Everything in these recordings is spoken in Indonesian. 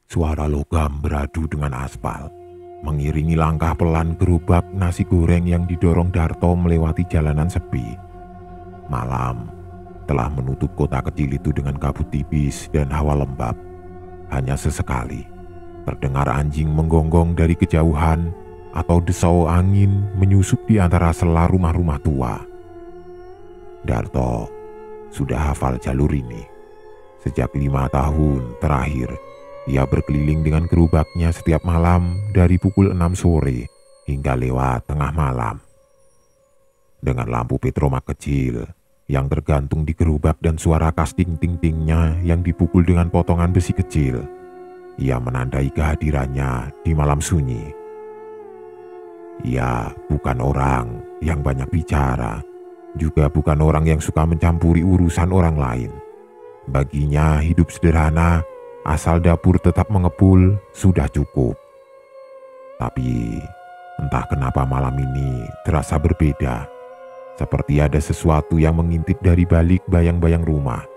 Suara logam beradu dengan aspal, mengiringi langkah pelan gerobak nasi goreng yang didorong Darto melewati jalanan sepi. Malam telah menutup kota kecil itu dengan kabut tipis dan hawa lembab. Hanya sesekali terdengar anjing menggonggong dari kejauhan atau desau angin menyusup di antara sela rumah-rumah tua. Darto sudah hafal jalur ini. Sejak 5 tahun terakhir, ia berkeliling dengan gerobaknya setiap malam dari pukul 6 sore hingga lewat tengah malam. Dengan lampu petromak kecil yang tergantung di gerobak dan suara kasting ting-tingnya yang dipukul dengan potongan besi kecil, ia menandai kehadirannya di malam sunyi. Ia bukan orang yang banyak bicara, juga bukan orang yang suka mencampuri urusan orang lain. Baginya hidup sederhana, asal dapur tetap mengepul, sudah cukup. Tapi entah kenapa malam ini terasa berbeda. Seperti ada sesuatu yang mengintip dari balik bayang-bayang rumah,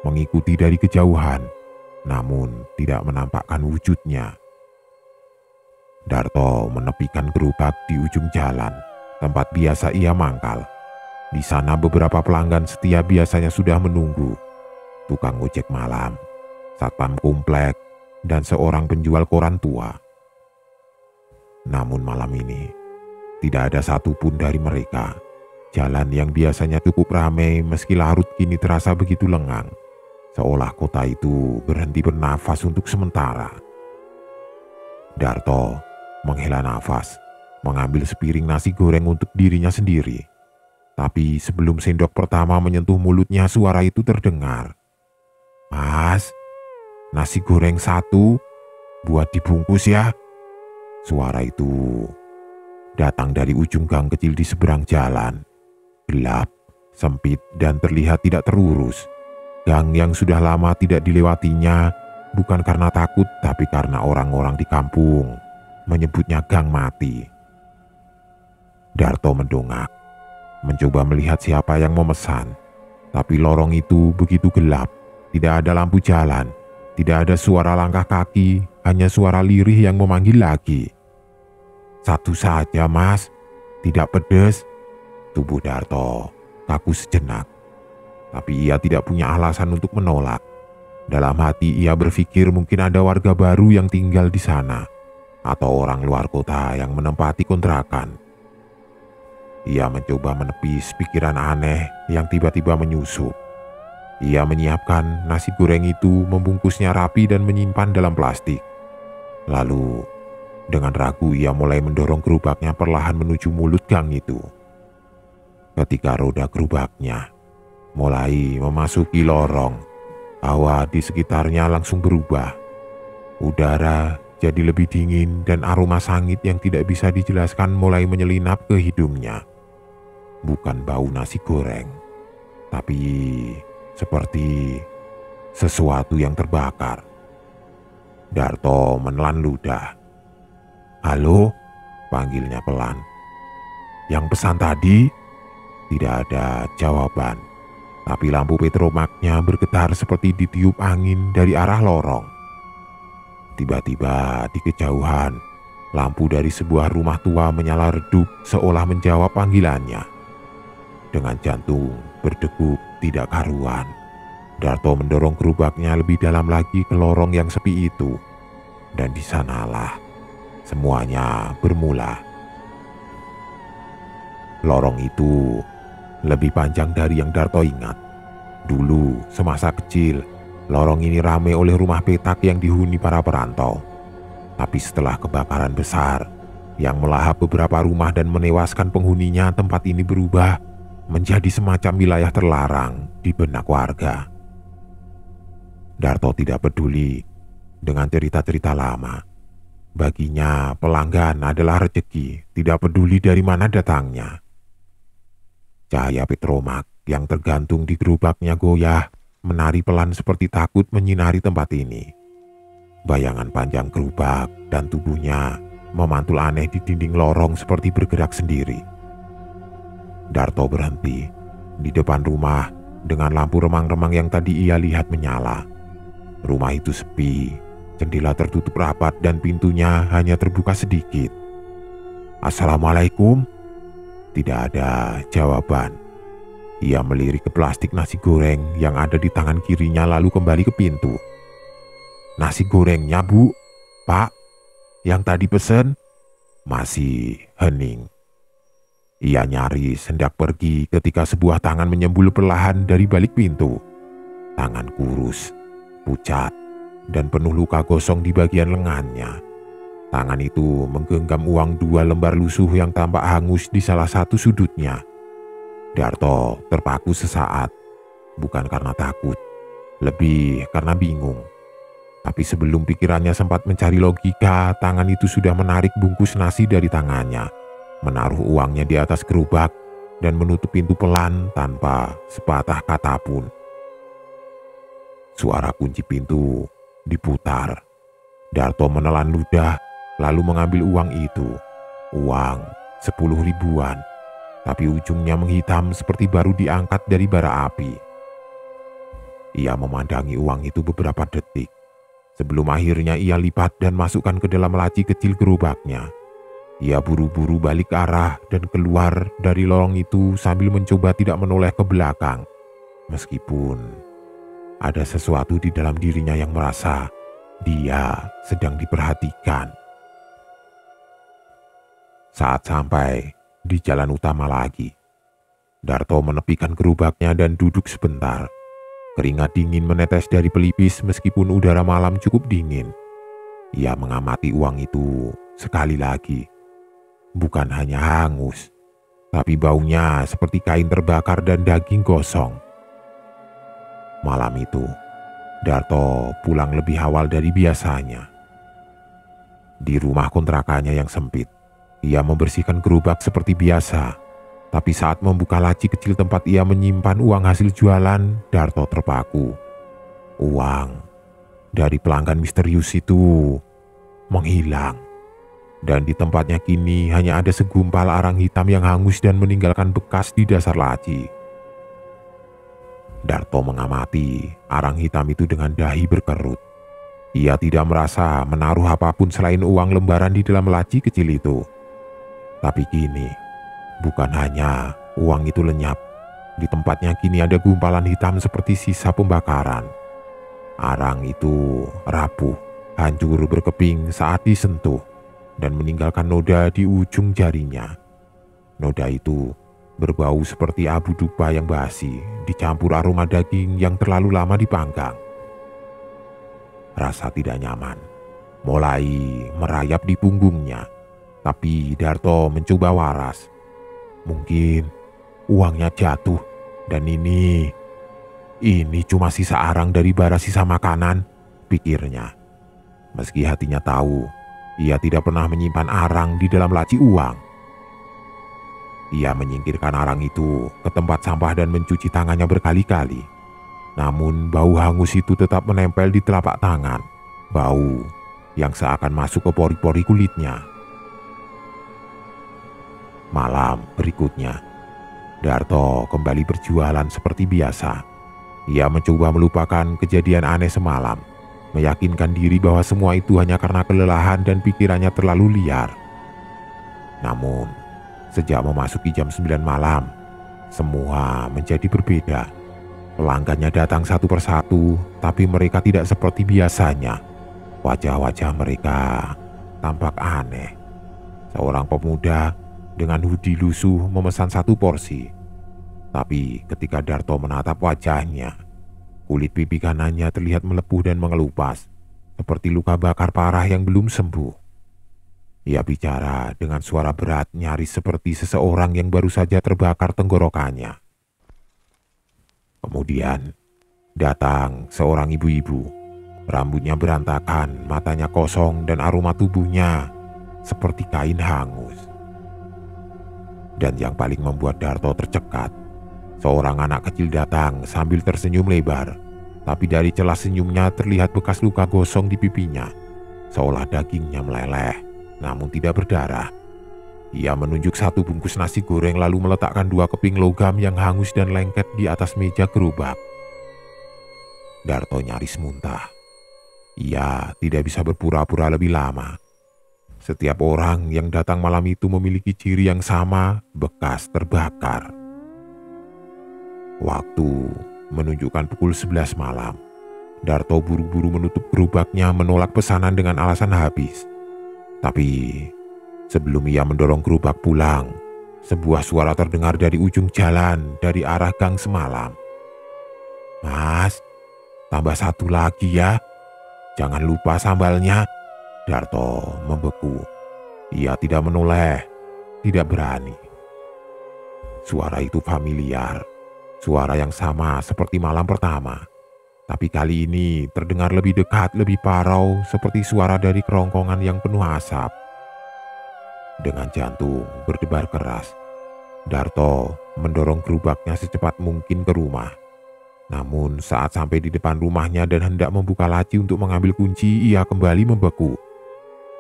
mengikuti dari kejauhan, namun tidak menampakkan wujudnya. Darto menepikan gerobak di ujung jalan, tempat biasa ia mangkal. Di sana beberapa pelanggan setia biasanya sudah menunggu. Tukang ojek malam, satpam komplek, dan seorang penjual koran tua. Namun malam ini, tidak ada satupun dari mereka. Jalan yang biasanya cukup ramai meski larut kini terasa begitu lengang, seolah kota itu berhenti bernafas untuk sementara. Darto menghela nafas, mengambil sepiring nasi goreng untuk dirinya sendiri. Tapi sebelum sendok pertama menyentuh mulutnya, suara itu terdengar. "Mas, nasi goreng 1, buat dibungkus ya." Suara itu datang dari ujung gang kecil di seberang jalan. Gelap, sempit, dan terlihat tidak terurus. Gang yang sudah lama tidak dilewatinya, bukan karena takut, tapi karena orang-orang di kampung menyebutnya gang mati. Darto mendongak, mencoba melihat siapa yang memesan. Tapi lorong itu begitu gelap, tidak ada lampu jalan, tidak ada suara langkah kaki, hanya suara lirih yang memanggil lagi. "1 saja, Mas, tidak pedas." Tubuh Darto kaku sejenak, tapi ia tidak punya alasan untuk menolak. Dalam hati ia berpikir mungkin ada warga baru yang tinggal di sana, atau orang luar kota yang menempati kontrakan. Ia mencoba menepis pikiran aneh yang tiba-tiba menyusup. Ia menyiapkan nasi goreng itu, membungkusnya rapi dan menyimpan dalam plastik. Lalu, dengan ragu ia mulai mendorong gerobaknya perlahan menuju mulut gang itu. Ketika roda gerobaknya mulai memasuki lorong, hawa di sekitarnya langsung berubah. Udara jadi lebih dingin dan aroma sangit yang tidak bisa dijelaskan mulai menyelinap ke hidungnya. Bukan bau nasi goreng, tapi seperti sesuatu yang terbakar. Darto menelan ludah. "Halo?" panggilnya pelan. "Yang pesan tadi?" Tidak ada jawaban, tapi lampu petromaknya bergetar seperti ditiup angin dari arah lorong. Tiba-tiba di kejauhan, lampu dari sebuah rumah tua menyala redup seolah menjawab panggilannya. Dengan jantung berdegup tidak karuan, Darto mendorong gerobaknya lebih dalam lagi ke lorong yang sepi itu. Dan di sanalah semuanya bermula. Lorong itu lebih panjang dari yang Darto ingat. Dulu, semasa kecil, lorong ini ramai oleh rumah petak yang dihuni para perantau. Tapi setelah kebakaran besar yang melahap beberapa rumah dan menewaskan penghuninya, tempat ini berubah menjadi semacam wilayah terlarang di benak warga. Darto tidak peduli dengan cerita-cerita lama. Baginya pelanggan adalah rezeki, tidak peduli dari mana datangnya. Cahaya petromak yang tergantung di gerobaknya goyah, menari pelan seperti takut menyinari tempat ini. Bayangan panjang gerobak dan tubuhnya memantul aneh di dinding lorong seperti bergerak sendiri. Darto berhenti di depan rumah dengan lampu remang-remang yang tadi ia lihat menyala. Rumah itu sepi, Jendela tertutup rapat dan pintunya hanya terbuka sedikit. "Assalamualaikum." Tidak ada jawaban. Ia melirik ke plastik nasi goreng yang ada di tangan kirinya lalu kembali ke pintu. "Nasi gorengnya, Bu. Pak, yang tadi pesen." Masih hening. Ia nyaris hendak pergi ketika sebuah tangan menyembul perlahan dari balik pintu. Tangan kurus, pucat, dan penuh luka gosong di bagian lengannya. Tangan itu menggenggam uang 2 lembar lusuh yang tampak hangus di salah satu sudutnya. Darto terpaku sesaat, bukan karena takut, lebih karena bingung. Tapi sebelum pikirannya sempat mencari logika, tangan itu sudah menarik bungkus nasi dari tangannya, menaruh uangnya di atas gerobak, dan menutup pintu pelan tanpa sepatah kata pun. Suara kunci pintu diputar. Darto menelan ludah, lalu mengambil uang itu. Uang 10 ribuan, tapi ujungnya menghitam seperti baru diangkat dari bara api. Ia memandangi uang itu beberapa detik, sebelum akhirnya ia lipat dan masukkan ke dalam laci kecil gerobaknya. Ia buru-buru balik arah dan keluar dari lorong itu sambil mencoba tidak menoleh ke belakang. Meskipun ada sesuatu di dalam dirinya yang merasa dia sedang diperhatikan. Saat sampai di jalan utama lagi, Darto menepikan gerobaknya dan duduk sebentar. Keringat dingin menetes dari pelipis meskipun udara malam cukup dingin. Ia mengamati uang itu sekali lagi. Bukan hanya hangus, tapi baunya seperti kain terbakar dan daging gosong. Malam itu, Darto pulang lebih awal dari biasanya. Di rumah kontrakannya yang sempit, ia membersihkan gerobak seperti biasa. Tapi saat membuka laci kecil tempat ia menyimpan uang hasil jualan, Darto terpaku. Uang dari pelanggan misterius itu menghilang. Dan di tempatnya kini hanya ada segumpal arang hitam yang hangus dan meninggalkan bekas di dasar laci. Darto mengamati arang hitam itu dengan dahi berkerut. Ia tidak merasa menaruh apapun selain uang lembaran di dalam laci kecil itu. Tapi kini, bukan hanya uang itu lenyap, di tempatnya kini ada gumpalan hitam seperti sisa pembakaran. Arang itu rapuh, hancur berkeping saat disentuh, dan meninggalkan noda di ujung jarinya. Noda itu berbau seperti abu dupa yang basi, dicampur aroma daging yang terlalu lama dipanggang. Rasa tidak nyaman mulai merayap di punggungnya, tapi Darto mencoba waras. Mungkin uangnya jatuh dan ini cuma sisa arang dari bara sisa makanan, pikirnya. Meski hatinya tahu, ia tidak pernah menyimpan arang di dalam laci uang. Ia menyingkirkan arang itu ke tempat sampah dan mencuci tangannya berkali-kali. Namun bau hangus itu tetap menempel di telapak tangan, bau yang seakan masuk ke pori-pori kulitnya. Malam berikutnya, Darto kembali berjualan seperti biasa. Ia mencoba melupakan kejadian aneh semalam, meyakinkan diri bahwa semua itu hanya karena kelelahan dan pikirannya terlalu liar. Namun, sejak memasuki jam 9 malam, semua menjadi berbeda. Pelanggannya datang satu persatu, tapi mereka tidak seperti biasanya. Wajah-wajah mereka tampak aneh. Seorang pemuda dengan hoodie lusuh memesan 1 porsi. Tapi ketika Darto menatap wajahnya, kulit pipi kanannya terlihat melepuh dan mengelupas, seperti luka bakar parah yang belum sembuh. Ia bicara dengan suara berat, nyaris seperti seseorang yang baru saja terbakar tenggorokannya. Kemudian datang seorang ibu-ibu. Rambutnya berantakan, matanya kosong, dan aroma tubuhnya seperti kain hangus. Dan yang paling membuat Darto tercekat, seorang anak kecil datang sambil tersenyum lebar. Tapi dari celah senyumnya terlihat bekas luka gosong di pipinya, seolah dagingnya meleleh, namun tidak berdarah. Ia menunjuk 1 bungkus nasi goreng lalu meletakkan 2 keping logam yang hangus dan lengket di atas meja gerobak. Darto nyaris muntah. Ia tidak bisa berpura-pura lebih lama. Setiap orang yang datang malam itu memiliki ciri yang sama, bekas terbakar. Waktu menunjukkan pukul 11 malam. Darto buru-buru menutup gerobaknya menolak pesanan dengan alasan habis. Tapi sebelum ia mendorong gerobak pulang, sebuah suara terdengar dari ujung jalan dari arah gang semalam. "Mas, tambah satu lagi ya. Jangan lupa sambalnya." Darto membeku. Ia tidak menoleh, tidak berani. Suara itu familiar, suara yang sama seperti malam pertama. Tapi kali ini terdengar lebih dekat, lebih parau, seperti suara dari kerongkongan yang penuh asap. Dengan jantung berdebar keras, Darto mendorong gerobaknya secepat mungkin ke rumah. Namun saat sampai di depan rumahnya dan hendak membuka laci untuk mengambil kunci, ia kembali membeku.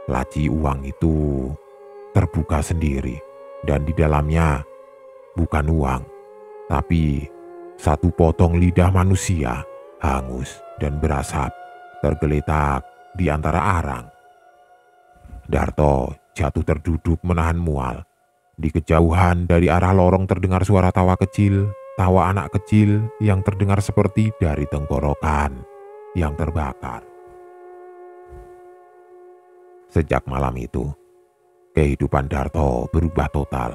Laci uang itu terbuka sendiri, dan di dalamnya bukan uang, tapi satu potong lidah manusia, hangus dan berasap, tergeletak di antara arang. Darto jatuh terduduk menahan mual. Di kejauhan dari arah lorong terdengar suara tawa kecil, tawa anak kecil yang terdengar seperti dari tenggorokan yang terbakar. Sejak malam itu, kehidupan Darto berubah total.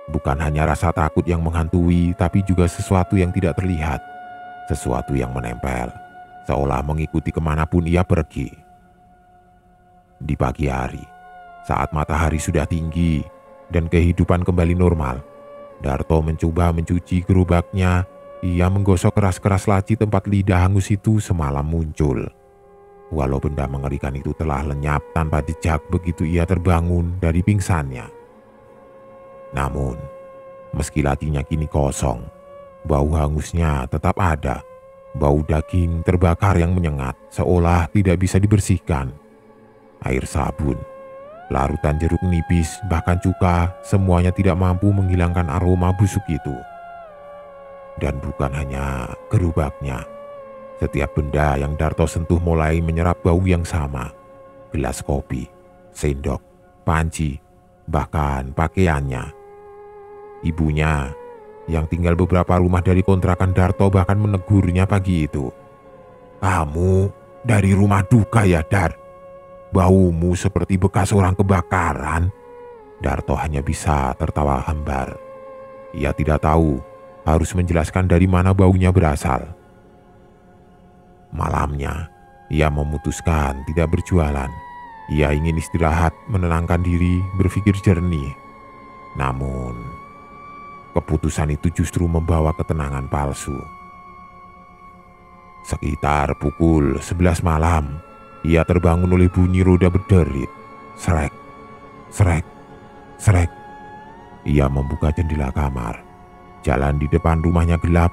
Bukan hanya rasa takut yang menghantui, tapi juga sesuatu yang tidak terlihat. Sesuatu yang menempel, seolah mengikuti kemanapun ia pergi. Di pagi hari, saat matahari sudah tinggi dan kehidupan kembali normal, Darto mencoba mencuci gerobaknya. Ia menggosok keras-keras laci tempat lidah hangus itu semalam muncul. Walau benda mengerikan itu telah lenyap tanpa jejak begitu ia terbangun dari pingsannya. Namun, meski lacinya kini kosong, bau hangusnya tetap ada. Bau daging terbakar yang menyengat seolah tidak bisa dibersihkan. Air sabun, larutan jeruk nipis, bahkan cuka, semuanya tidak mampu menghilangkan aroma busuk itu. Dan bukan hanya gerobaknya. Setiap benda yang Darto sentuh mulai menyerap bau yang sama. Gelas kopi, sendok, panci, bahkan pakaiannya. Ibunya yang tinggal beberapa rumah dari kontrakan Darto bahkan menegurnya pagi itu. "Kamu dari rumah duka ya, Dar? Baumu seperti bekas orang kebakaran." Darto hanya bisa tertawa hambar. Ia tidak tahu harus menjelaskan dari mana baunya berasal. Malamnya, ia memutuskan tidak berjualan. Ia ingin istirahat, menenangkan diri, berpikir jernih. Namun, keputusan itu justru membawa ketenangan palsu. Sekitar pukul 11 malam, ia terbangun oleh bunyi roda berderit. Srek, srek, srek. Ia membuka jendela kamar. Jalan di depan rumahnya gelap,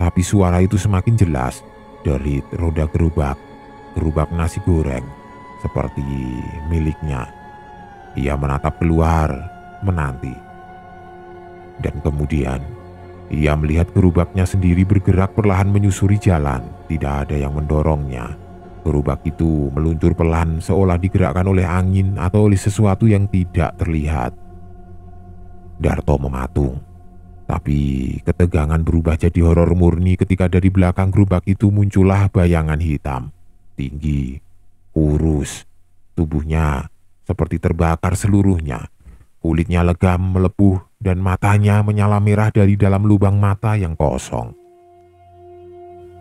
tapi suara itu semakin jelas. Derit roda gerobak nasi goreng, seperti miliknya. Ia menatap keluar, menanti. Dan kemudian, ia melihat gerobaknya sendiri bergerak perlahan menyusuri jalan. Tidak ada yang mendorongnya. Gerobak itu meluncur pelan seolah digerakkan oleh angin atau oleh sesuatu yang tidak terlihat. Darto mematung. Tapi ketegangan berubah jadi horor murni ketika dari belakang gerobak itu muncullah bayangan hitam. Tinggi, kurus, tubuhnya seperti terbakar seluruhnya. Kulitnya legam melepuh dan matanya menyala merah dari dalam lubang mata yang kosong.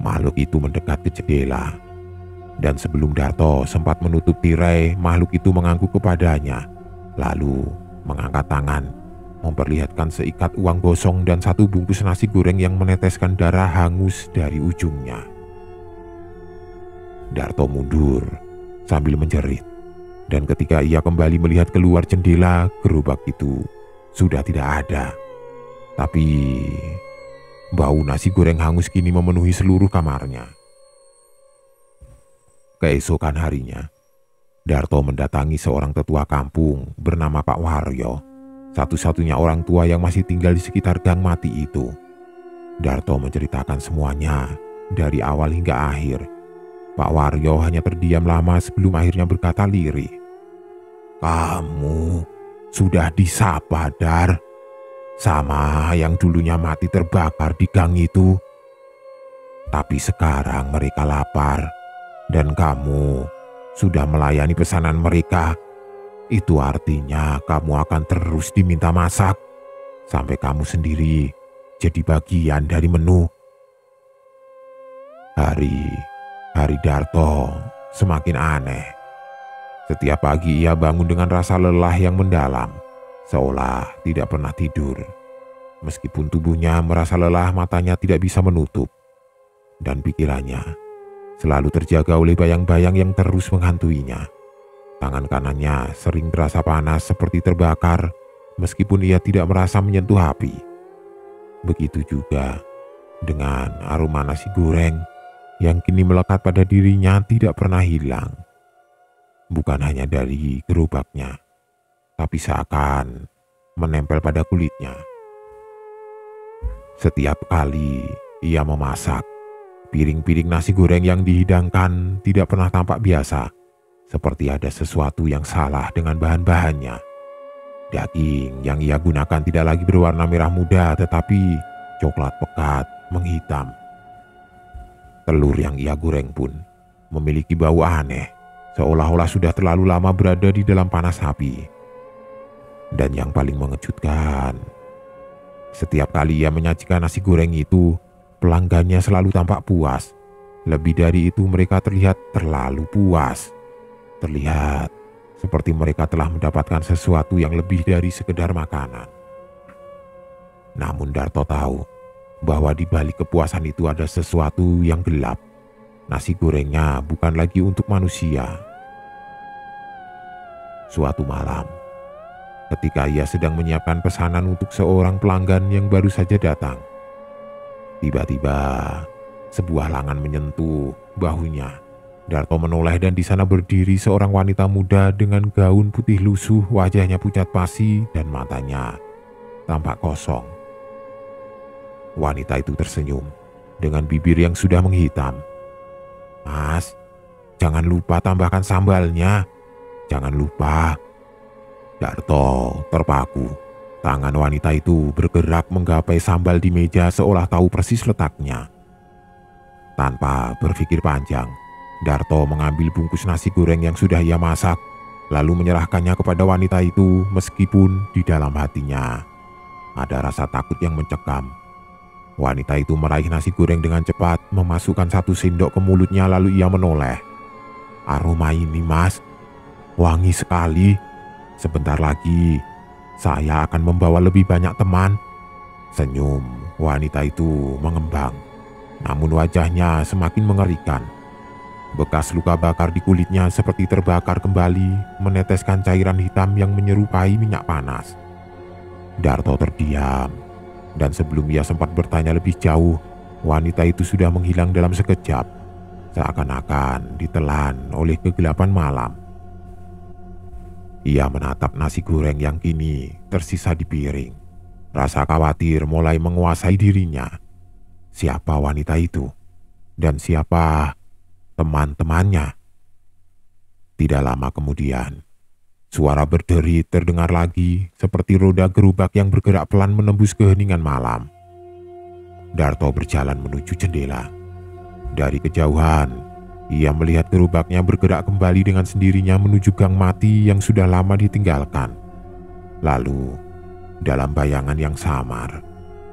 Makhluk itu mendekat ke jendela. Dan sebelum Darto sempat menutup tirai, makhluk itu mengangguk kepadanya. Lalu mengangkat tangan, memperlihatkan seikat uang gosong dan satu bungkus nasi goreng yang meneteskan darah hangus dari ujungnya. Darto mundur sambil menjerit. Dan ketika ia kembali melihat keluar jendela, gerobak itu sudah tidak ada. Tapi bau nasi goreng hangus kini memenuhi seluruh kamarnya. Keesokan harinya, Darto mendatangi seorang tetua kampung bernama Pak Waryo, satu-satunya orang tua yang masih tinggal di sekitar gang mati itu. Darto menceritakan semuanya dari awal hingga akhir. Pak Waryo hanya terdiam lama sebelum akhirnya berkata lirih. Kamu sudah disapa, Dar? Sama yang dulunya mati terbakar di gang itu. Tapi sekarang mereka lapar dan kamu sudah melayani pesanan mereka. Itu artinya kamu akan terus diminta masak sampai kamu sendiri jadi bagian dari menu. Hari Darto semakin aneh. Setiap pagi ia bangun dengan rasa lelah yang mendalam, seolah tidak pernah tidur. Meskipun tubuhnya merasa lelah, matanya tidak bisa menutup. Dan pikirannya selalu terjaga oleh bayang-bayang yang terus menghantuinya. Tangan kanannya sering terasa panas seperti terbakar, meskipun ia tidak merasa menyentuh api. Begitu juga dengan aroma nasi goreng yang kini melekat pada dirinya tidak pernah hilang. Bukan hanya dari gerobaknya, tapi seakan menempel pada kulitnya. Setiap kali ia memasak, piring-piring nasi goreng yang dihidangkan tidak pernah tampak biasa, seperti ada sesuatu yang salah dengan bahan-bahannya. Daging yang ia gunakan tidak lagi berwarna merah muda, tetapi coklat pekat menghitam. Telur yang ia goreng pun memiliki bau aneh, seolah-olah sudah terlalu lama berada di dalam panas api. Dan yang paling mengejutkan, setiap kali ia menyajikan nasi goreng itu, pelanggannya selalu tampak puas. Lebih dari itu, mereka terlihat terlalu puas. Terlihat seperti mereka telah mendapatkan sesuatu yang lebih dari sekedar makanan. Namun Darto tahu bahwa di balik kepuasan itu ada sesuatu yang gelap. Nasi gorengnya bukan lagi untuk manusia. Suatu malam, ketika ia sedang menyiapkan pesanan untuk seorang pelanggan yang baru saja datang, tiba-tiba sebuah lengan menyentuh bahunya. Darto menoleh dan di sana berdiri seorang wanita muda dengan gaun putih lusuh, wajahnya pucat pasi dan matanya tampak kosong. Wanita itu tersenyum dengan bibir yang sudah menghitam. Mas, jangan lupa tambahkan sambalnya. Jangan lupa. Darto terpaku. Tangan wanita itu bergerak menggapai sambal di meja seolah tahu persis letaknya. Tanpa berpikir panjang, Darto mengambil bungkus nasi goreng yang sudah ia masak, lalu menyerahkannya kepada wanita itu meskipun di dalam hatinya ada rasa takut yang mencekam. Wanita itu meraih nasi goreng dengan cepat, memasukkan 1 sendok ke mulutnya lalu ia menoleh. Aroma ini, Mas, wangi sekali. Sebentar lagi saya akan membawa lebih banyak teman. Senyum wanita itu mengembang, namun wajahnya semakin mengerikan. Bekas luka bakar di kulitnya seperti terbakar kembali, meneteskan cairan hitam yang menyerupai minyak panas. Darto terdiam, dan sebelum ia sempat bertanya lebih jauh, wanita itu sudah menghilang dalam sekejap, seakan-akan ditelan oleh kegelapan malam. Ia menatap nasi goreng yang kini tersisa di piring. Rasa khawatir mulai menguasai dirinya. Siapa wanita itu? Dan siapa teman-temannya? Tidak lama kemudian, suara berderit terdengar lagi seperti roda gerobak yang bergerak pelan menembus keheningan malam. Darto berjalan menuju jendela. Dari kejauhan, ia melihat gerobaknya bergerak kembali dengan sendirinya menuju gang mati yang sudah lama ditinggalkan. Lalu, dalam bayangan yang samar,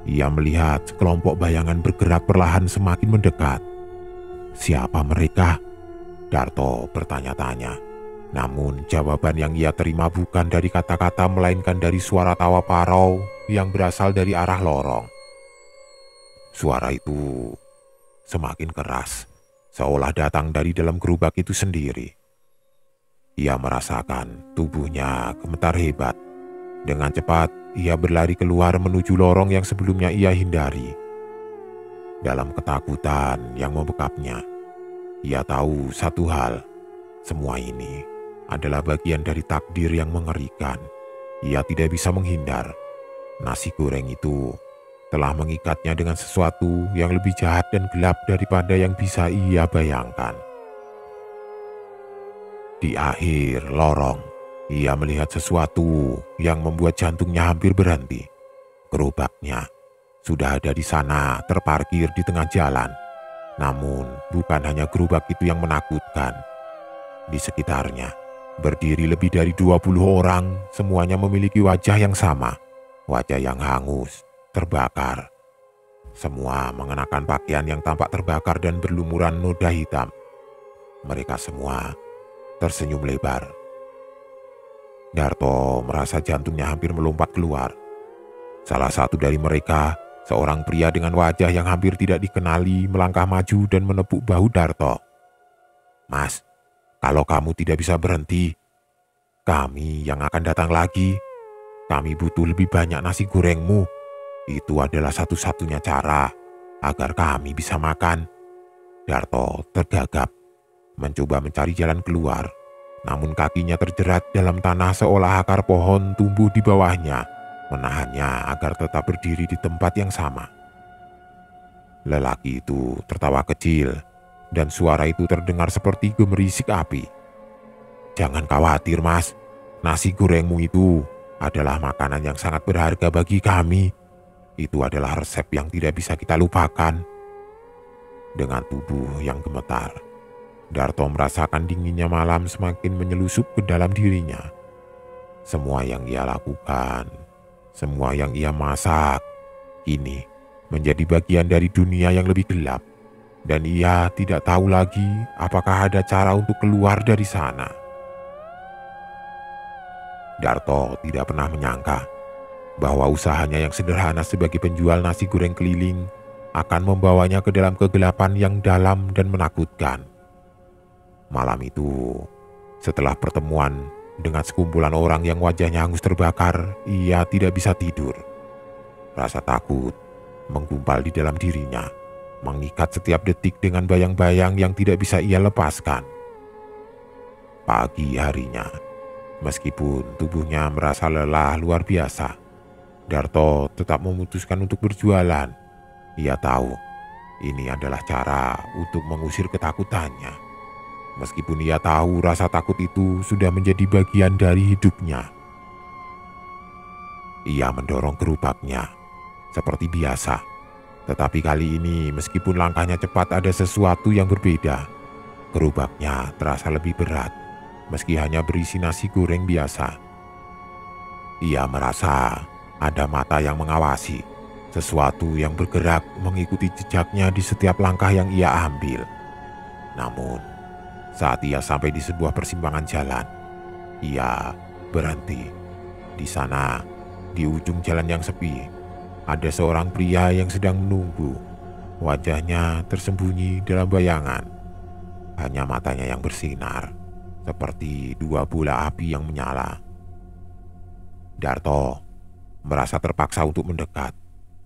ia melihat sekelompok bayangan bergerak perlahan semakin mendekat. Siapa mereka? Darto bertanya-tanya. Namun jawaban yang ia terima bukan dari kata-kata melainkan dari suara tawa parau yang berasal dari arah lorong. Suara itu semakin keras, seolah datang dari dalam gerobak itu sendiri. Ia merasakan tubuhnya gemetar hebat. Dengan cepat, ia berlari keluar menuju lorong yang sebelumnya ia hindari. Dalam ketakutan yang membekapnya, ia tahu satu hal, semua ini adalah bagian dari takdir yang mengerikan. Ia tidak bisa menghindar. Nasi goreng itu telah mengikatnya dengan sesuatu yang lebih jahat dan gelap daripada yang bisa ia bayangkan. Di akhir lorong, ia melihat sesuatu yang membuat jantungnya hampir berhenti. Gerobaknya sudah ada di sana, terparkir di tengah jalan. Namun bukan hanya gerobak itu yang menakutkan. Di sekitarnya berdiri lebih dari 20 orang, semuanya memiliki wajah yang sama. Wajah yang hangus, terbakar. Semua mengenakan pakaian yang tampak terbakar dan berlumuran noda hitam. Mereka semua tersenyum lebar. Darto merasa jantungnya hampir melompat keluar. Salah satu dari mereka, seorang pria dengan wajah yang hampir tidak dikenali, melangkah maju dan menepuk bahu Darto. "Mas, kalau kamu tidak bisa berhenti, kami yang akan datang lagi. Kami butuh lebih banyak nasi gorengmu. Itu adalah satu-satunya cara agar kami bisa makan." Darto tergagap, mencoba mencari jalan keluar. Namun kakinya terjerat dalam tanah seolah akar pohon tumbuh di bawahnya, menahannya agar tetap berdiri di tempat yang sama. Lelaki itu tertawa kecil, dan suara itu terdengar seperti gemerisik api. "Jangan khawatir, Mas. Nasi gorengmu itu adalah makanan yang sangat berharga bagi kami. Itu adalah resep yang tidak bisa kita lupakan." Dengan tubuh yang gemetar, Darto merasakan dinginnya malam semakin menyelusup ke dalam dirinya. Semua yang ia lakukan, semua yang ia masak, kini menjadi bagian dari dunia yang lebih gelap. Dan ia tidak tahu lagi apakah ada cara untuk keluar dari sana. Darto tidak pernah menyangka bahwa usahanya yang sederhana sebagai penjual nasi goreng keliling akan membawanya ke dalam kegelapan yang dalam dan menakutkan. Malam itu, setelah pertemuan dengan sekumpulan orang yang wajahnya hangus terbakar, ia tidak bisa tidur. Rasa takut menggumpal di dalam dirinya, mengikat setiap detik dengan bayang-bayang yang tidak bisa ia lepaskan. Pagi harinya, meskipun tubuhnya merasa lelah luar biasa, Darto tetap memutuskan untuk berjualan. Ia tahu ini adalah cara untuk mengusir ketakutannya. Meskipun ia tahu rasa takut itu sudah menjadi bagian dari hidupnya. Ia mendorong gerobaknya seperti biasa. Tetapi kali ini meskipun langkahnya cepat, ada sesuatu yang berbeda. Gerobaknya terasa lebih berat meski hanya berisi nasi goreng biasa. Ia merasa ada mata yang mengawasi, sesuatu yang bergerak mengikuti jejaknya di setiap langkah yang ia ambil. Namun saat ia sampai di sebuah persimpangan jalan, ia berhenti. Di sana, di ujung jalan yang sepi, ada seorang pria yang sedang menunggu. Wajahnya tersembunyi dalam bayangan. Hanya matanya yang bersinar, seperti dua bola api yang menyala. Darto merasa terpaksa untuk mendekat,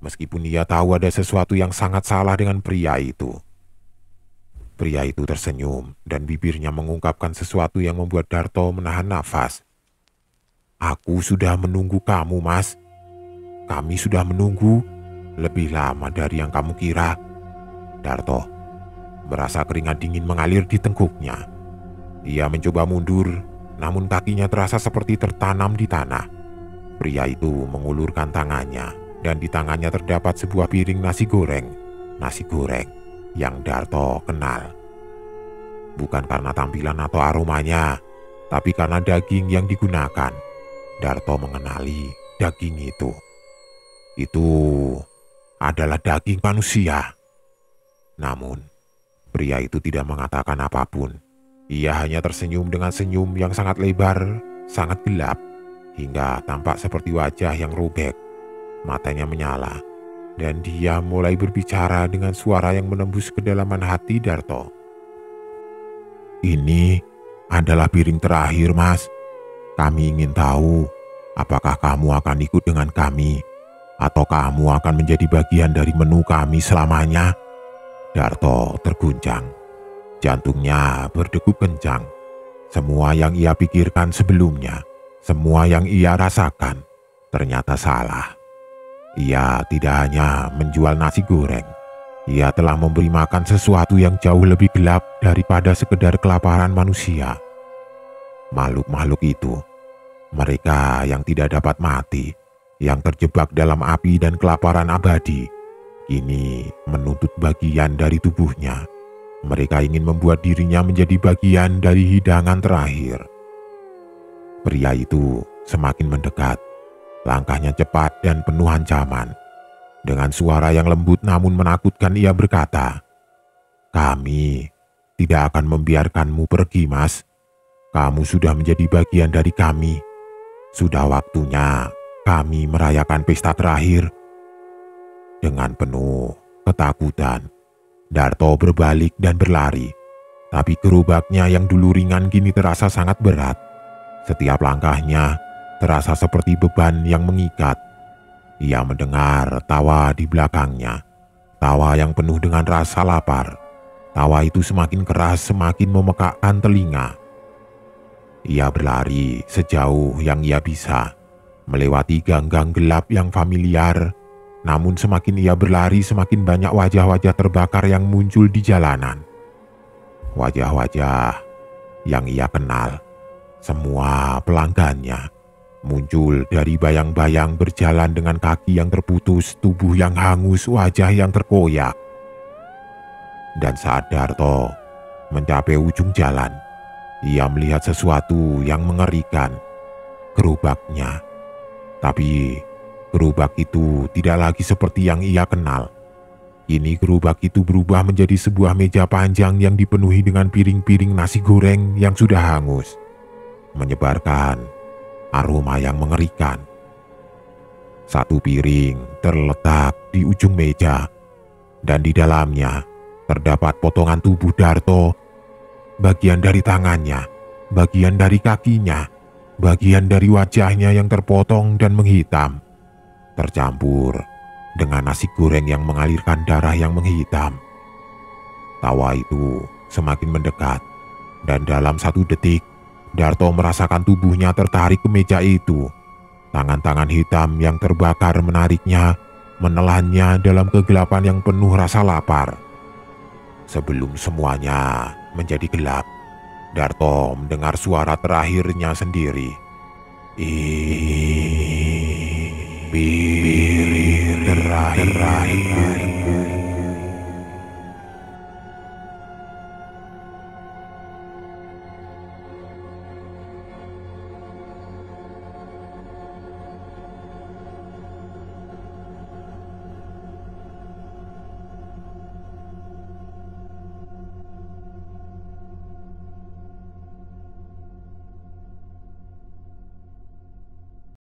meskipun ia tahu ada sesuatu yang sangat salah dengan pria itu. Pria itu tersenyum dan bibirnya mengungkapkan sesuatu yang membuat Darto menahan nafas. "Aku sudah menunggu kamu, Mas. Kami sudah menunggu lebih lama dari yang kamu kira." Darto merasa keringat dingin mengalir di tengkuknya. Ia mencoba mundur, namun kakinya terasa seperti tertanam di tanah. Pria itu mengulurkan tangannya, dan di tangannya terdapat sebuah piring nasi goreng. Nasi goreng yang Darto kenal. Bukan karena tampilan atau aromanya, tapi karena daging yang digunakan. Darto mengenali daging itu. Itu adalah daging manusia. Namun, pria itu tidak mengatakan apapun. Ia hanya tersenyum dengan senyum yang sangat lebar, sangat gelap, hingga tampak seperti wajah yang robek. Matanya menyala, dan dia mulai berbicara dengan suara yang menembus kedalaman hati Darto. "Ini adalah piring terakhir, Mas. Kami ingin tahu apakah kamu akan ikut dengan kami, atau kamu akan menjadi bagian dari menu kami selamanya." Darto terguncang. Jantungnya berdegup kencang. Semua yang ia pikirkan sebelumnya, semua yang ia rasakan, ternyata salah. Ia tidak hanya menjual nasi goreng. Ia telah memberi makan sesuatu yang jauh lebih gelap daripada sekedar kelaparan manusia. Makhluk-makhluk itu, mereka yang tidak dapat mati, yang terjebak dalam api dan kelaparan abadi, kini menuntut bagian dari tubuhnya. Mereka ingin membuat dirinya menjadi bagian dari hidangan terakhir. Pria itu semakin mendekat. Langkahnya cepat dan penuh ancaman. Dengan suara yang lembut namun menakutkan ia berkata, "Kami tidak akan membiarkanmu pergi, Mas. Kamu sudah menjadi bagian dari kami. Sudah waktunya kami merayakan pesta terakhir." Dengan penuh ketakutan, Darto berbalik dan berlari. Tapi gerobaknya yang dulu ringan kini terasa sangat berat. Setiap langkahnya terasa seperti beban yang mengikat. Ia mendengar tawa di belakangnya. Tawa yang penuh dengan rasa lapar. Tawa itu semakin keras, semakin memekakkan telinga. Ia berlari sejauh yang ia bisa, melewati gang-gang gelap yang familiar. Namun semakin ia berlari, semakin banyak wajah-wajah terbakar yang muncul di jalanan. Wajah-wajah yang ia kenal, semua pelanggannya, muncul dari bayang-bayang berjalan dengan kaki yang terputus, tubuh yang hangus, wajah yang terkoyak. Dan saat Darto mencapai ujung jalan, ia melihat sesuatu yang mengerikan. Gerobaknya. Tapi gerobak itu tidak lagi seperti yang ia kenal. Kini gerobak itu berubah menjadi sebuah meja panjang yang dipenuhi dengan piring-piring nasi goreng yang sudah hangus, menyebarkan aroma yang mengerikan. Satu piring terletak di ujung meja, dan di dalamnya terdapat potongan tubuh Darto, bagian dari tangannya, bagian dari kakinya, bagian dari wajahnya yang terpotong dan menghitam, tercampur dengan nasi goreng yang mengalirkan darah yang menghitam. Tawa itu semakin mendekat, dan dalam 1 detik, Darto merasakan tubuhnya tertarik ke meja itu. Tangan-tangan hitam yang terbakar menariknya, menelannya dalam kegelapan yang penuh rasa lapar. Sebelum semuanya menjadi gelap, Darto mendengar suara terakhirnya sendiri. Piring terakhir.